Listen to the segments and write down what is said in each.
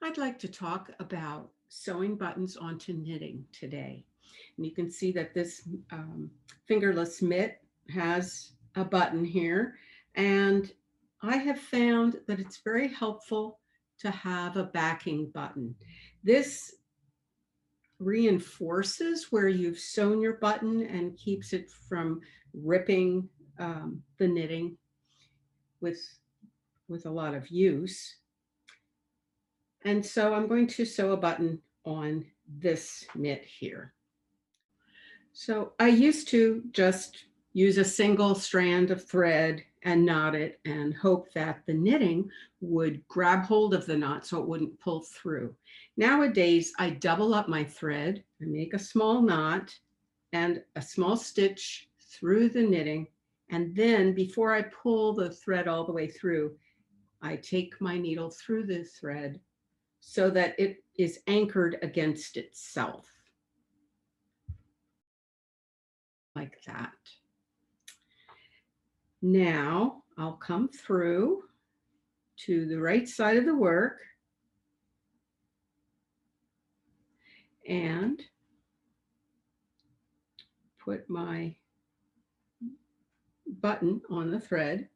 I'd like to talk about sewing buttons onto knitting today. And you can see that this fingerless mitt has a button here. And I have found that it's very helpful to have a backing button. This reinforces where you've sewn your button and keeps it from ripping the knitting with, with a lot of use. And so I'm going to sew a button on this knit here. So I used to just use a single strand of thread and knot it and hope that the knitting would grab hold of the knot so it wouldn't pull through. Nowadays, I double up my thread, I make a small knot and a small stitch through the knitting. And then before I pull the thread all the way through, I take my needle through the thread so that it is anchored against itself, like that. Now I'll come through to the right side of the work and put my button on the thread.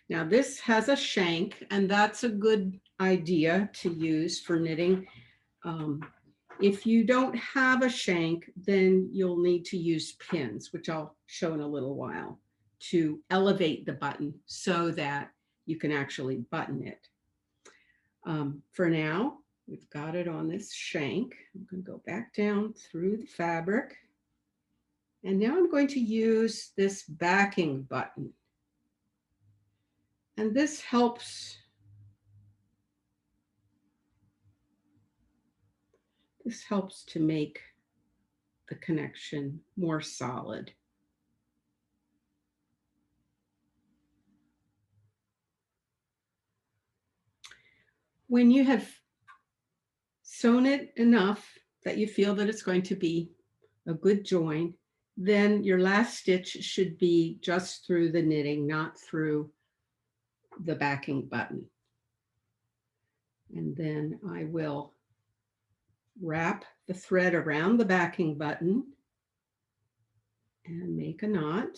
Now this has a shank, and that's a good idea to use for knitting. If you don't have a shank, then you'll need to use pins, which I'll show in a little while, to elevate the button so that you can actually button it. For now, we've got it on this shank. I'm going to go back down through the fabric. And now I'm going to use this backing button. And this helps to make the connection more solid. When you have sewn it enough that you feel that it's going to be a good join, then your last stitch should be just through the knitting, not through the backing button. And then I will wrap the thread around the backing button and make a knot.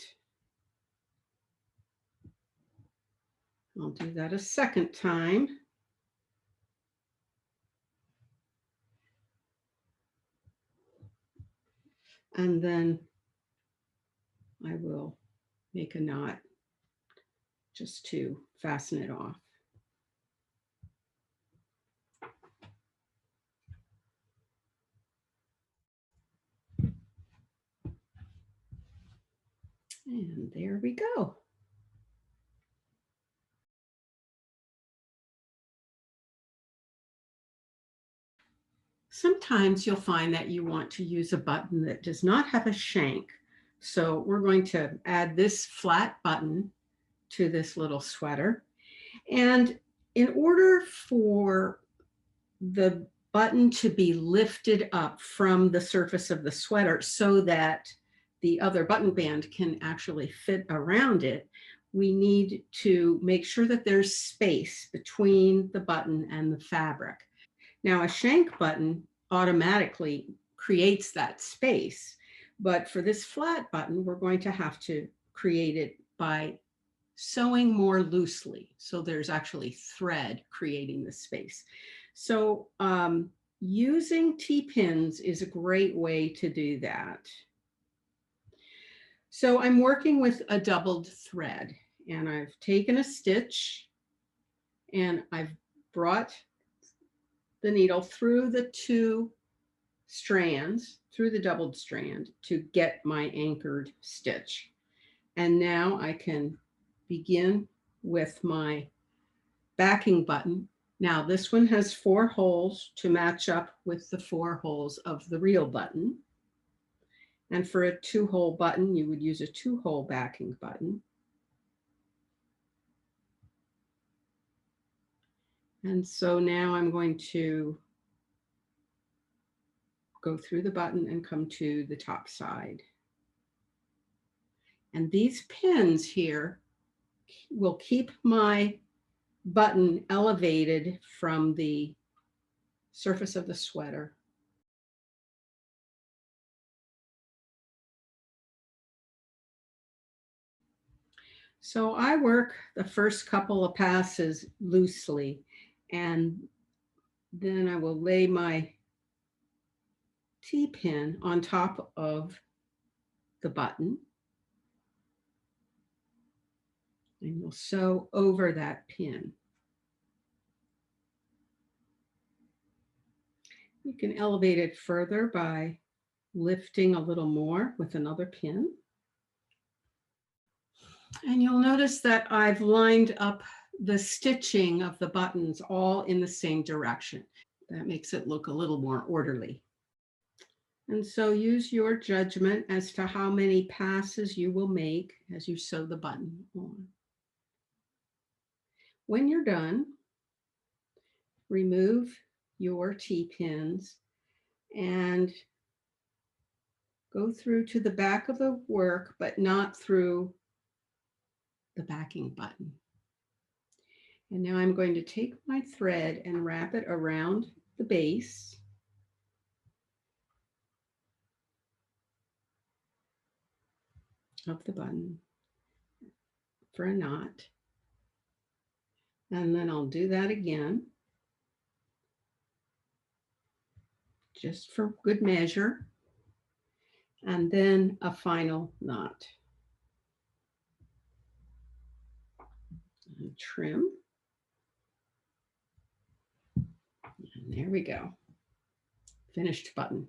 I'll do that a second time. And then I will make a knot just to fasten it off. And there we go. Sometimes you'll find that you want to use a button that does not have a shank. So we're going to add this flat button to this little sweater. And in order for the button to be lifted up from the surface of the sweater so that the other button band can actually fit around it, we need to make sure that there's space between the button and the fabric. Now, a shank button automatically creates that space, but for this flat button, we're going to have to create it by sewing more loosely. So there's actually thread creating the space. So using T-pins is a great way to do that. So I'm working with a doubled thread, and I've taken a stitch and I've brought the needle through the two strands, through the doubled strand to get my anchored stitch. And now I can begin with my backing button. Now this one has 4 holes to match up with the 4 holes of the real button. And for a 2-hole button, you would use a 2-hole backing button. And so now I'm going to go through the button and come to the top side. And these pins here will keep my button elevated from the surface of the sweater. So I work the first couple of passes loosely, and then I will lay my T-pin on top of the button, and you'll sew over that pin. You can elevate it further by lifting a little more with another pin. And you'll notice that I've lined up the stitching of the buttons all in the same direction. That makes it look a little more orderly. And so use your judgment as to how many passes you will make as you sew the button on. When you're done, remove your T-pins and go through to the back of the work, but not through the backing button. And now I'm going to take my thread and wrap it around the base. Of the button for a knot. And then I'll do that again, just for good measure. And then a final knot. And trim. And there we go. Finished button.